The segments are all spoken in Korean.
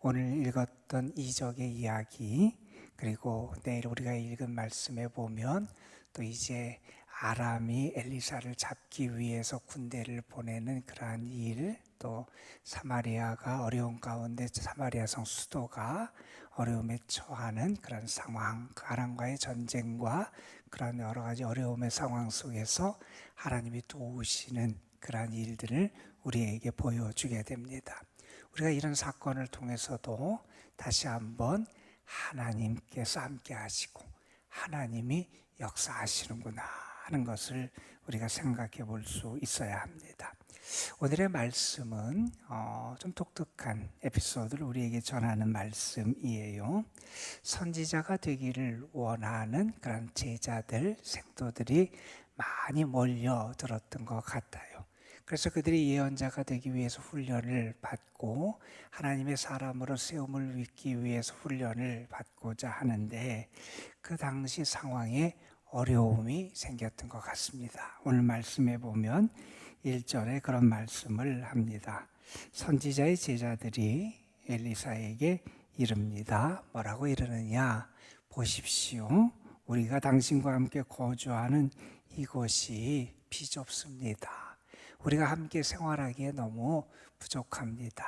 오늘 읽었던 이적의 이야기, 그리고 내일 우리가 읽은 말씀에 보면 또 이제 아람이 엘리사를 잡기 위해서 군대를 보내는 그러한 일, 또 사마리아가 어려운 가운데 사마리아 성 수도가 어려움에 처하는 그런 상황, 아람과의 전쟁과 그런 여러 가지 어려움의 상황 속에서 하나님이 도우시는 그러한 일들을 우리에게 보여주게 됩니다. 우리가 이런 사건을 통해서도 다시 한번 하나님께서 함께 하시고 하나님이 역사하시는구나 하는 것을 우리가 생각해 볼 수 있어야 합니다. 오늘의 말씀은 좀 독특한 에피소드를 우리에게 전하는 말씀이에요. 선지자가 되기를 원하는 그런 제자들, 생도들이 많이 몰려들었던 것 같아요. 그래서 그들이 예언자가 되기 위해서 훈련을 받고 하나님의 사람으로 세움을 믿기 위해서 훈련을 받고자 하는데, 그 당시 상황에 어려움이 생겼던 것 같습니다. 오늘 말씀에 보면 1절에 그런 말씀을 합니다. 선지자의 제자들이 엘리사에게 이릅니다. 뭐라고 이르느냐? 보십시오. 우리가 당신과 함께 거주하는 이곳이 비좁습니다. 우리가 함께 생활하기에 너무 부족합니다.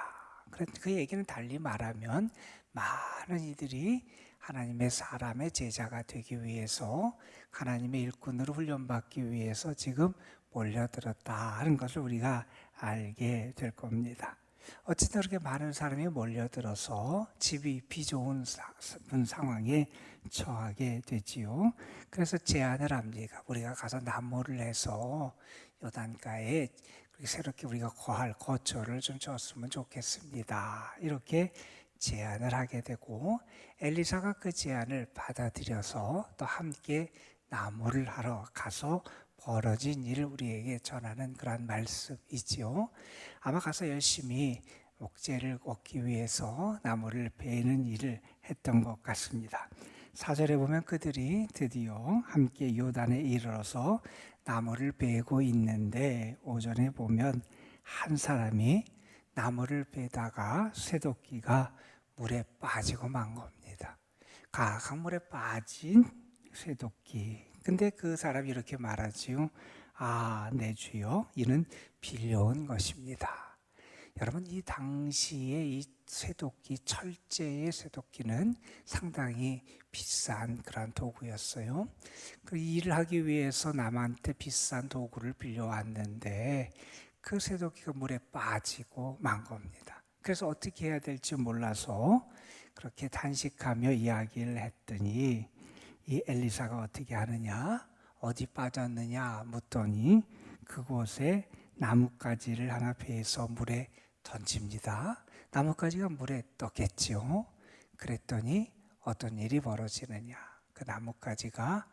그 얘기는 달리 말하면 많은 이들이 하나님의 사람의 제자가 되기 위해서, 하나님의 일꾼으로 훈련받기 위해서 지금 몰려들었다 하는 것을 우리가 알게 될 겁니다. 어쨌든 그렇게 많은 사람이 몰려들어서 집이 비좋은 상황에 처하게 되지요. 그래서 제안을 합니다. 우리가 가서 나무를 해서 요단가에 새롭게 우리가 거처를 좀 줬으면 좋겠습니다. 이렇게 제안을 하게 되고, 엘리사가 그 제안을 받아들여서 또 함께 나무를 하러 가서 벌어진 일을 우리에게 전하는 그런 말씀이지요. 아마 가서 열심히 목재를 얻기 위해서 나무를 베는 일을 했던 것 같습니다. 4절에 보면 그들이 드디어 함께 요단에 이르러서 나무를 베고 있는데, 5절에 보면 한 사람이 나무를 베다가 쇠도끼가 물에 빠지고 만 겁니다. 강물에 빠진 쇠도끼. 근데 그 사람이 이렇게 말하지요. 아, 내 주여, 이는 빌려온 것입니다. 여러분, 이 당시에 이 쇠도끼, 철제의 쇠도끼는 상당히 비싼 그런 도구였어요. 그 일을 하기 위해서 남한테 비싼 도구를 빌려왔는데 그 쇠도끼가 물에 빠지고 만 겁니다. 그래서 어떻게 해야 될지 몰라서 그렇게 단식하며 이야기를 했더니, 이 엘리사가 어떻게 하느냐, 어디 빠졌느냐 묻더니 그곳에 나뭇가지를 하나 베서 물에 던집니다. 나뭇가지가 물에 떴겠지요. 그랬더니 어떤 일이 벌어지느냐, 그 나뭇가지가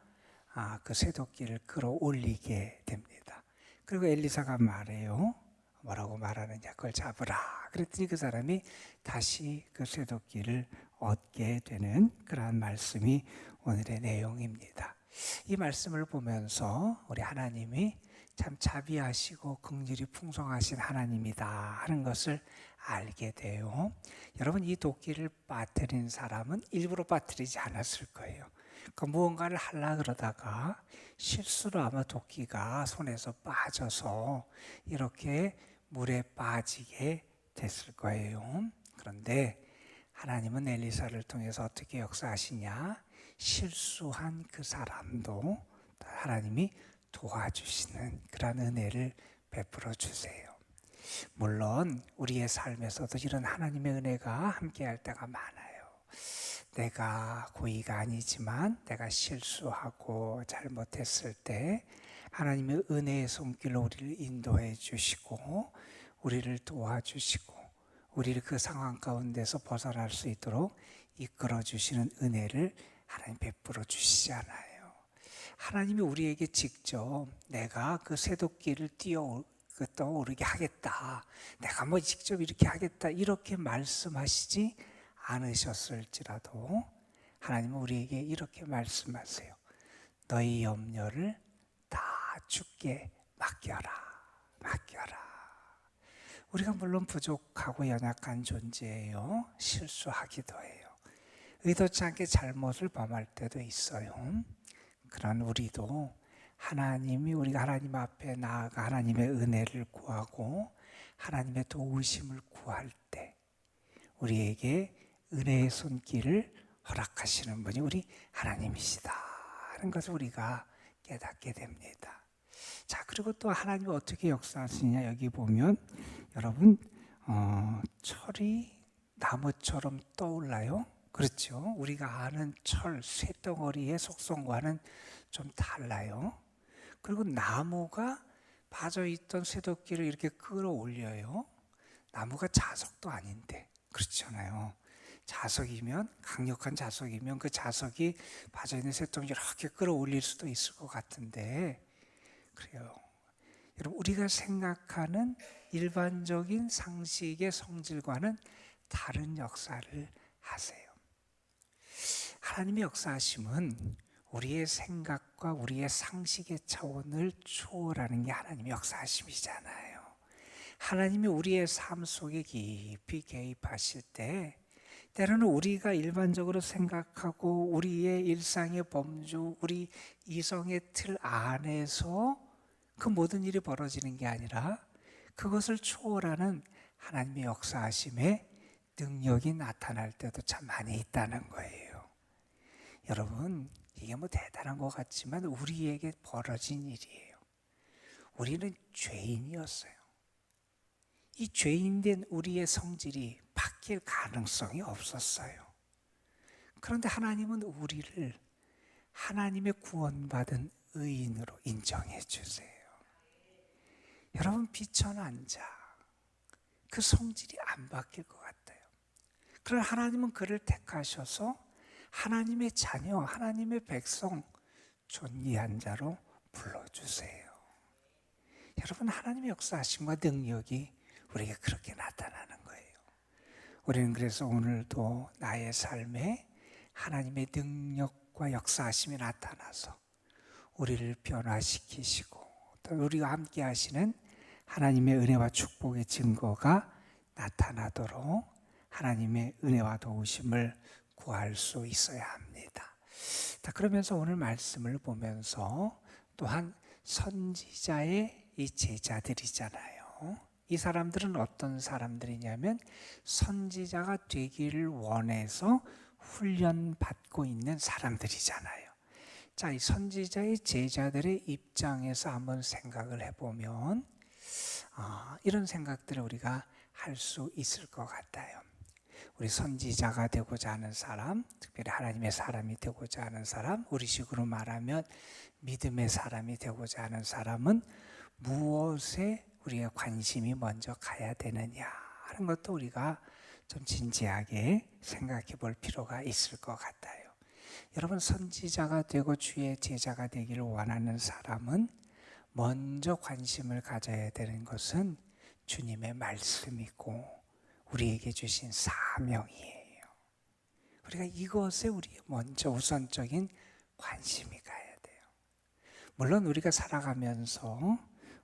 그 쇠도끼를 끌어올리게 됩니다. 그리고 엘리사가 말해요. 뭐라고 말하느냐, 그걸 잡으라. 그랬더니 그 사람이 다시 그 쇠도끼를 얻게 되는 그러한 말씀이 오늘의 내용입니다. 이 말씀을 보면서 우리 하나님이 참 자비하시고 긍휼이 풍성하신 하나님이다 하는 것을 알게 돼요. 여러분, 이 도끼를 빠뜨린 사람은 일부러 빠뜨리지 않았을 거예요. 무언가를 하려고 그러다가 실수로 아마 도끼가 손에서 빠져서 이렇게 물에 빠지게 됐을 거예요. 그런데 하나님은 엘리사를 통해서 어떻게 역사하시냐? 실수한 그 사람도 하나님이 도와주시는 그런 은혜를 베풀어 주세요. 물론 우리의 삶에서도 이런 하나님의 은혜가 함께할 때가 많아요. 내가 고의가 아니지만 내가 실수하고 잘못했을 때 하나님의 은혜의 손길로 우리를 인도해 주시고 우리를 도와주시고 우리를 그 상황 가운데서 벗어날 수 있도록 이끌어 주시는 은혜를 하나님 베풀어 주시잖아요. 하나님이 우리에게 직접 내가 그 쇠도끼를 떠오르게 하겠다, 내가 뭐 직접 이렇게 하겠다, 이렇게 말씀하시지 않으셨을지라도 하나님은 우리에게 이렇게 말씀하세요. 너희 염려를 다 주께 맡겨라. 우리가 물론 부족하고 연약한 존재예요. 실수하기도 해요. 의도치 않게 잘못을 범할 때도 있어요. 그런 우리도 우리가 하나님 앞에 나아가 하나님의 은혜를 구하고 하나님의 도우심을 구할 때 우리에게 은혜의 손길을 허락하시는 분이 우리 하나님이시다 하는 것을 우리가 깨닫게 됩니다. 자, 그리고 또 하나님이 어떻게 역사하시냐, 여기 보면 여러분 철이 나무처럼 떠올라요. 그렇죠? 우리가 아는 철, 쇳덩어리의 속성과는 좀 달라요. 그리고 나무가 빠져있던 쇠도끼를 이렇게 끌어올려요. 나무가 자석도 아닌데, 그렇잖아요. 자석이면, 강력한 자석이면 그 자석이 빠져있는 쇠도끼를 이렇게 끌어올릴 수도 있을 것 같은데, 그래요. 여러분, 우리가 생각하는 일반적인 상식의 성질과는 다른 역사를 하세요. 하나님의 역사하심은 우리의 생각과 우리의 상식의 차원을 초월하는 게 하나님의 역사하심이잖아요. 하나님이 우리의 삶 속에 깊이 개입하실 때 때로는 우리가 일반적으로 생각하고 우리의 일상의 범주, 우리 이성의 틀 안에서 그 모든 일이 벌어지는 게 아니라 그것을 초월하는 하나님의 역사하심의 능력이 나타날 때도 참 많이 있다는 거예요. 여러분, 이게 뭐 대단한 것 같지만 우리에게 벌어진 일이에요. 우리는 죄인이었어요. 이 죄인된 우리의 성질이 바뀔 가능성이 없었어요. 그런데 하나님은 우리를 하나님의 구원받은 의인으로 인정해 주세요. 여러분, 비천한 자, 그 성질이 안 바뀔 것 같아요. 그러나 하나님은 그를 택하셔서 하나님의 자녀, 하나님의 백성, 존귀한 자로 불러주세요. 여러분, 하나님의 역사하심과 능력이 우리에게 그렇게 나타나는 거예요. 우리는 그래서 오늘도 나의 삶에 하나님의 능력과 역사하심이 나타나서 우리를 변화시키시고 또 우리와 함께 하시는 하나님의 은혜와 축복의 증거가 나타나도록 하나님의 은혜와 도우심을 구할 수 있어야 합니다. 자, 그러면서 오늘 말씀을 보면서 또한 선지자의 이 제자들이잖아요. 이 사람들은 어떤 사람들이냐면 선지자가 되기를 원해서 훈련받고 있는 사람들이잖아요. 자, 이 선지자의 제자들의 입장에서 한번 생각을 해보면 이런 생각들을 우리가 할 수 있을 것 같아요. 우리 선지자가 되고자 하는 사람, 특별히 하나님의 사람이 되고자 하는 사람, 우리식으로 말하면 믿음의 사람이 되고자 하는 사람은 무엇에 우리의 관심이 먼저 가야 되느냐 하는 것도 우리가 좀 진지하게 생각해 볼 필요가 있을 것 같아요. 여러분, 선지자가 되고 주의 제자가 되기를 원하는 사람은 먼저 관심을 가져야 되는 것은 주님의 말씀이고 우리에게 주신 사명이에요. 우리가 이것에 우리 먼저 우선적인 관심이 가야 돼요. 물론 우리가 살아가면서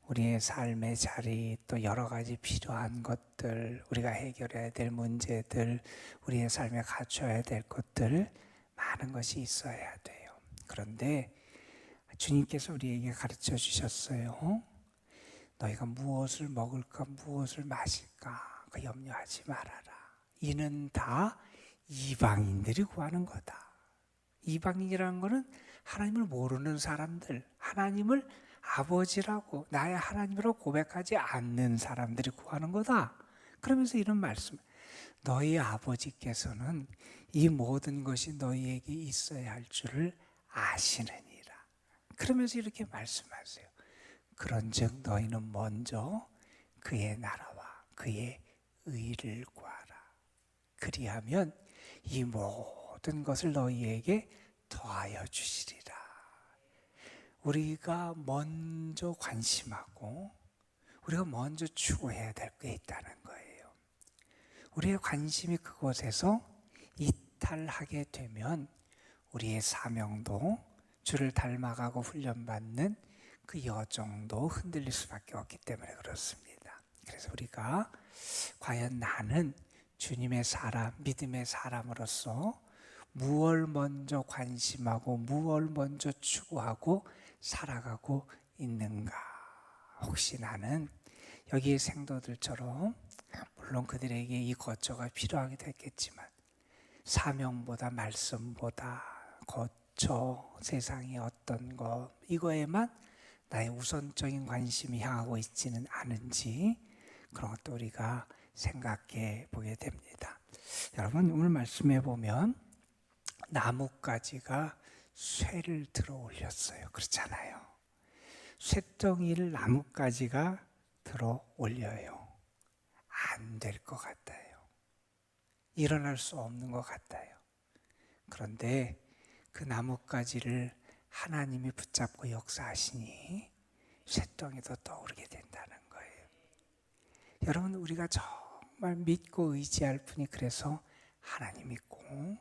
우리의 삶의 자리, 또 여러 가지 필요한 것들, 우리가 해결해야 될 문제들, 우리의 삶에 갖춰야 될 것들 많은 것이 있어야 돼요. 그런데 주님께서 우리에게 가르쳐 주셨어요. 너희가 무엇을 먹을까, 무엇을 마실까 그 염려하지 말아라. 이는 다 이방인들이 구하는 거다. 이방인이라는 것은 하나님을 모르는 사람들, 하나님을 아버지라고 나의 하나님이라고 고백하지 않는 사람들이 구하는 거다. 그러면서 이런 말씀, 너희 아버지께서는 이 모든 것이 너희에게 있어야 할 줄을 아시느니라. 그러면서 이렇게 말씀하세요. 그런즉 너희는 먼저 그의 나라와 그의 의를 구하라. 그리하면 이 모든 것을 너희에게 더하여 주시리라. 우리가 먼저 관심하고 우리가 먼저 추구해야 될 게 있다는 거예요. 우리의 관심이 그곳에서 이탈하게 되면 우리의 사명도 주를 닮아가고 훈련받는 그 여정도 흔들릴 수밖에 없기 때문에 그렇습니다. 그래서 우리가 과연 나는 주님의 사람, 믿음의 사람으로서 무엇을 먼저 관심하고 무엇을 먼저 추구하고 살아가고 있는가? 혹시 나는 여기의 생도들처럼 물론 그들에게 이 거처가 필요하기도 했겠지만 사명보다 말씀보다 거처, 세상의 어떤 것 이거에만 나의 우선적인 관심이 향하고 있지는 않은지 그런 것도 우리가 생각해 보게 됩니다. 여러분 오늘 말씀해 보면 나뭇가지가 쇠를 들어 올렸어요. 그렇잖아요. 쇠덩이를 나뭇가지가 들어 올려요. 안 될 것 같아요. 일어날 수 없는 것 같아요. 그런데 그 나뭇가지를 하나님이 붙잡고 역사하시니 쇠덩이도 떠오르게 된다는 거예요. 여러분 우리가 정말 믿고 의지할 분이 그래서 하나님 있고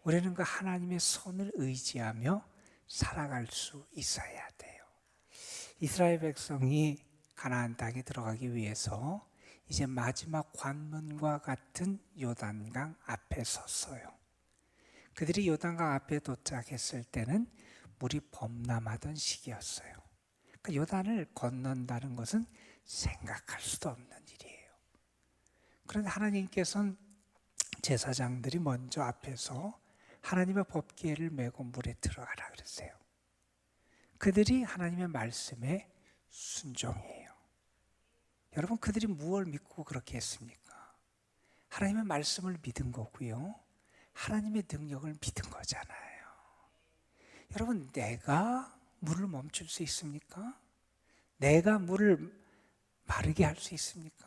우리는 그 하나님의 손을 의지하며 살아갈 수 있어야 돼요. 이스라엘 백성이 가나안 땅에 들어가기 위해서 이제 마지막 관문과 같은 요단강 앞에 섰어요. 그들이 요단강 앞에 도착했을 때는 물이 범람하던 시기였어요. 그러니까 요단을 건넌다는 것은 생각할 수도 없는 일이에요. 그런데 하나님께서는 제사장들이 먼저 앞에서 하나님의 법궤를 메고 물에 들어가라 그랬어요. 그들이 하나님의 말씀에 순종해요. 여러분 그들이 무엇을 믿고 그렇게 했습니까? 하나님의 말씀을 믿은 거고요. 하나님의 능력을 믿은 거잖아요. 여러분 내가 물을 멈출 수 있습니까? 내가 물을 마르게 할 수 있습니까?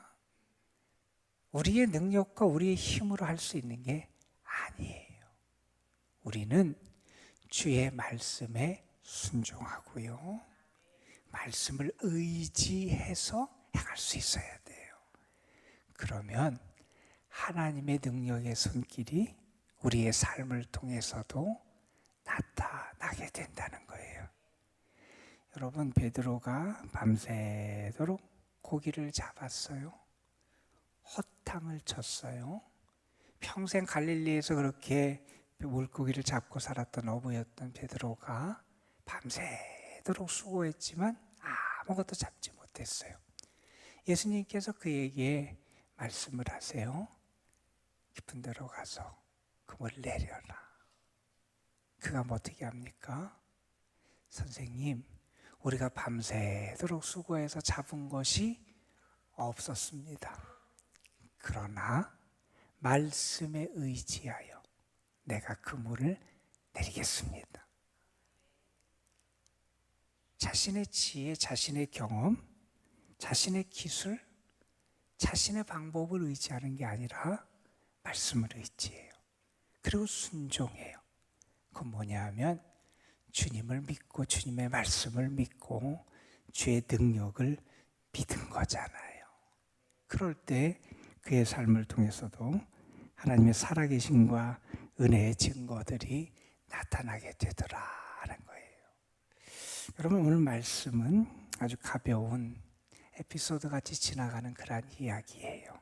우리의 능력과 우리의 힘으로 할 수 있는 게 아니에요. 우리는 주의 말씀에 순종하고요. 말씀을 의지해서 행할 수 있어야 돼요. 그러면 하나님의 능력의 손길이 우리의 삶을 통해서도 나타나게 된다는 거예요. 여러분 베드로가 밤새도록 고기를 잡았어요. 헛탕을 쳤어요. 평생 갈릴리에서 그렇게 물고기를 잡고 살았던 어부였던 베드로가 밤새도록 수고했지만 아무것도 잡지 못했어요. 예수님께서 그에게 말씀을 하세요. 깊은 데로 가서 그물 내려라. 그가 뭐 어떻게 합니까? 선생님, 우리가 밤새도록 수고해서 잡은 것이 없었습니다. 그러나 말씀에 의지하여 내가 그물을 내리겠습니다. 자신의 지혜, 자신의 경험, 자신의 기술, 자신의 방법을 의지하는 게 아니라 말씀을 의지해요. 그리고 순종해요. 그건 뭐냐 하면 주님을 믿고 주님의 말씀을 믿고 주의 능력을 믿은 거잖아요. 그럴 때 그의 삶을 통해서도 하나님의 살아계심과 은혜의 증거들이 나타나게 되더라는 거예요. 여러분 오늘 말씀은 아주 가벼운 에피소드 같이 지나가는 그런 이야기예요.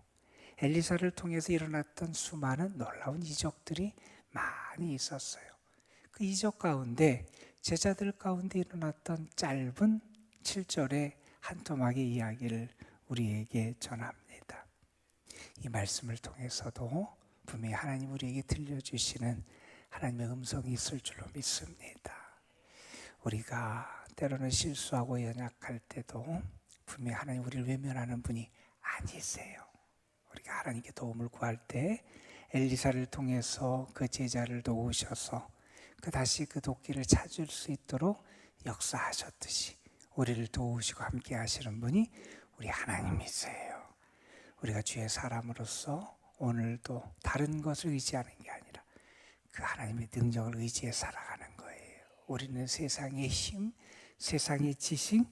엘리사를 통해서 일어났던 수많은 놀라운 이적들이 많이 있었어요. 그 이적 가운데 제자들 가운데 일어났던 짧은 7절의 한 토막의 이야기를 우리에게 전합니다. 이 말씀을 통해서도 분명히 하나님 우리에게 들려주시는 하나님의 음성이 있을 줄로 믿습니다. 우리가 때로는 실수하고 연약할 때도 분명히 하나님 우리를 외면하는 분이 아니세요. 우리가 하나님께 도움을 구할 때 엘리사를 통해서 그 제자를 도우셔서 다시 그 도끼를 찾을 수 있도록 역사하셨듯이 우리를 도우시고 함께 하시는 분이 우리 하나님이세요. 우리가 주의 사람으로서 오늘도 다른 것을 의지하는 게 아니라 그 하나님의 능력을 의지해 살아가는 거예요. 우리는 세상의 힘, 세상의 지식,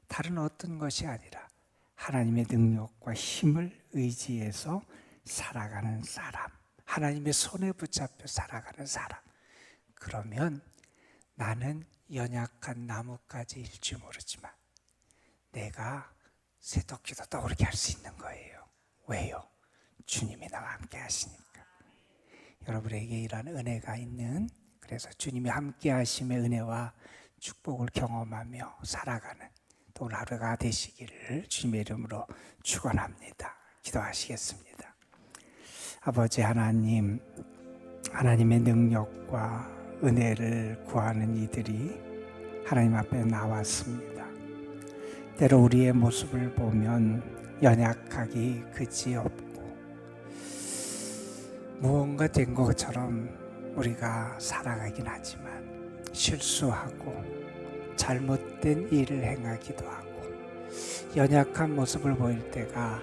다른 어떤 것이 아니라 하나님의 능력과 힘을 의지해서 살아가는 사람, 하나님의 손에 붙잡혀 살아가는 사람. 그러면 나는 연약한 나뭇가지일지 모르지만 내가 새도끼도 떠오르게 할 수 있는 거예요. 왜요? 주님이 나와 함께 하시니까. 여러분에게 이러한 은혜가 있는, 그래서 주님이 함께 하심의 은혜와 축복을 경험하며 살아가는 또 오늘 하루가 되시기를 주님의 이름으로 축원합니다. 기도하시겠습니다. 아버지 하나님, 하나님의 능력과 은혜를 구하는 이들이 하나님 앞에 나왔습니다. 때로 우리의 모습을 보면 연약하기 그지없고 무언가 된 것처럼 우리가 살아가긴 하지만 실수하고 잘못된 일을 행하기도 하고 연약한 모습을 보일 때가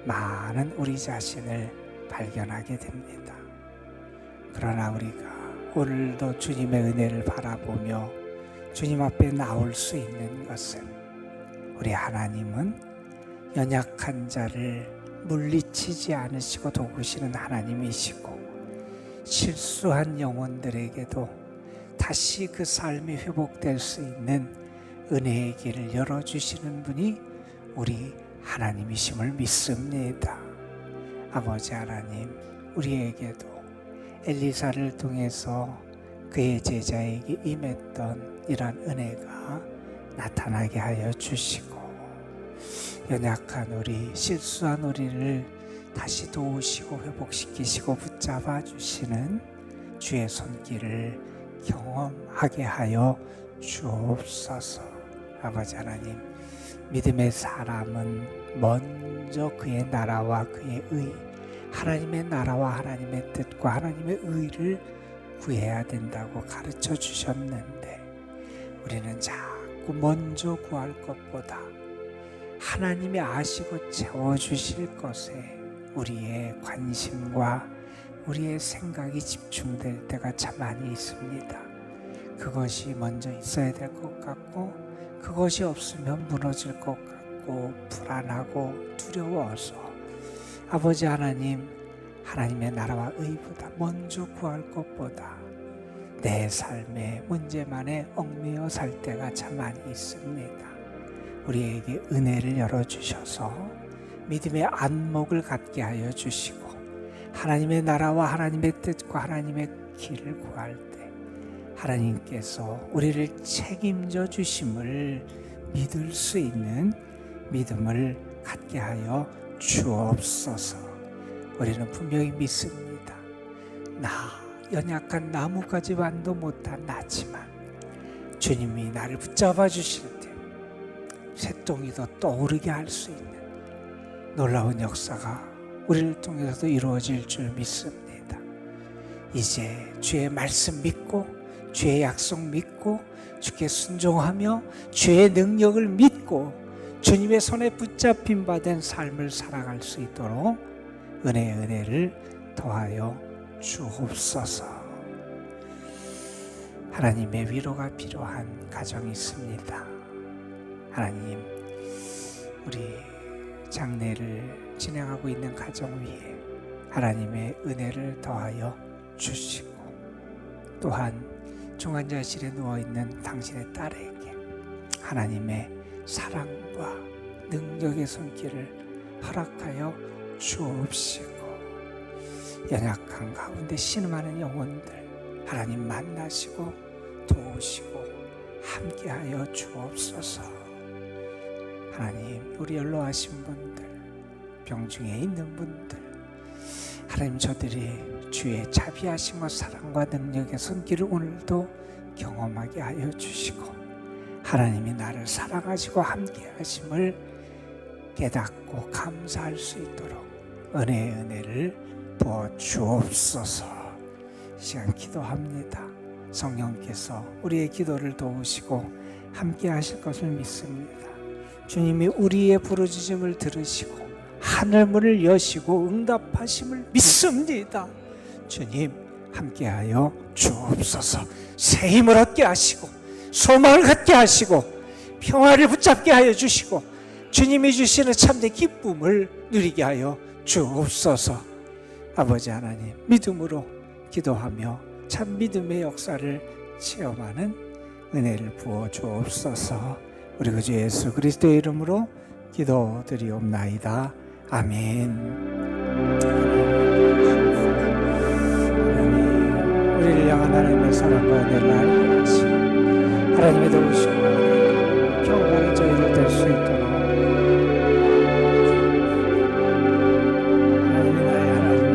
많은 우리 자신을 발견하게 됩니다. 그러나 우리가 오늘도 주님의 은혜를 바라보며 주님 앞에 나올 수 있는 것은 우리 하나님은 연약한 자를 물리치지 않으시고 도우시는 하나님이시고 실수한 영혼들에게도 다시 그 삶이 회복될 수 있는 은혜의 길을 열어주시는 분이 우리 하나님이심을 믿습니다. 아버지 하나님, 우리에게도 엘리사를 통해서 그의 제자에게 임했던 이런 은혜가 나타나게 하여 주시고 연약한 우리, 실수한 우리를 다시 도우시고 회복시키시고 붙잡아 주시는 주의 손길을 경험하게 하여 주옵소서. 아버지 하나님, 믿음의 사람은 먼저 그의 나라와 그의 의, 하나님의 나라와 하나님의 뜻과 하나님의 의를 구해야 된다고 가르쳐 주셨는데 우리는 자꾸 먼저 구할 것보다 하나님이 아시고 채워주실 것에 우리의 관심과 우리의 생각이 집중될 때가 참 많이 있습니다. 그것이 먼저 있어야 될 것 같고 그것이 없으면 무너질 것 같고 불안하고 두려워서 아버지 하나님, 하나님의 나라와 의보다 먼저 구할 것보다 내 삶의 문제만에 얽매여 살 때가 참 많이 있습니다. 우리에게 은혜를 열어주셔서 믿음의 안목을 갖게 하여 주시고 하나님의 나라와 하나님의 뜻과 하나님의 길을 구할 때 하나님께서 우리를 책임져 주심을 믿을 수 있는 믿음을 갖게 하여 주옵소서. 우리는 분명히 믿습니다. 나 연약한 나뭇가지만도 못한 나지만 주님이 나를 붙잡아 주실 때 새똥이도 떠오르게 할 수 있는 놀라운 역사가 우리를 통해서도 이루어질 줄 믿습니다. 이제 주의 말씀 믿고 주의 약속 믿고 주께 순종하며 주의 능력을 믿고 주님의 손에 붙잡힌 바 된 삶을 살아갈 수 있도록 은혜를 더하여 주옵소서. 하나님의 위로가 필요한 가정이 있습니다. 하나님, 우리 장례를 진행하고 있는 가정 위에 하나님의 은혜를 더하여 주시고 또한 중환자실에 누워있는 당신의 딸에게 하나님의 사랑과 능력의 손길을 허락하여 주옵시고 연약한 가운데 신음하는 영혼들 하나님 만나시고 도우시고 함께하여 주옵소서. 하나님, 우리 연로하신 분들, 병중에 있는 분들 하나님, 저들이 주의 자비하심과 사랑과 능력의 손길을 오늘도 경험하게 하여 주시고 하나님이 나를 사랑하시고 함께 하심을 깨닫고 감사할 수 있도록 은혜를 부어 주옵소서. 이 시간 기도합니다. 성령께서 우리의 기도를 도우시고 함께 하실 것을 믿습니다. 주님이 우리의 부르짖음을 들으시고 하늘문을 여시고 응답하심을 믿습니다. 주님, 함께하여 주옵소서. 새 힘을 얻게 하시고 소망을 갖게 하시고 평화를 붙잡게 하여 주시고 주님이 주시는 참된 기쁨을 누리게 하여 주옵소서. 아버지 하나님, 믿음으로 기도하며 참 믿음의 역사를 체험하는 은혜를 부어 주옵소서. 우리 그 주 예수 그리스도의 이름으로 기도드리옵나이다. 아멘. 하나님, 우리를 향한 하나님의 사랑과 은혜를 알게 하시고 하나님의 도우심과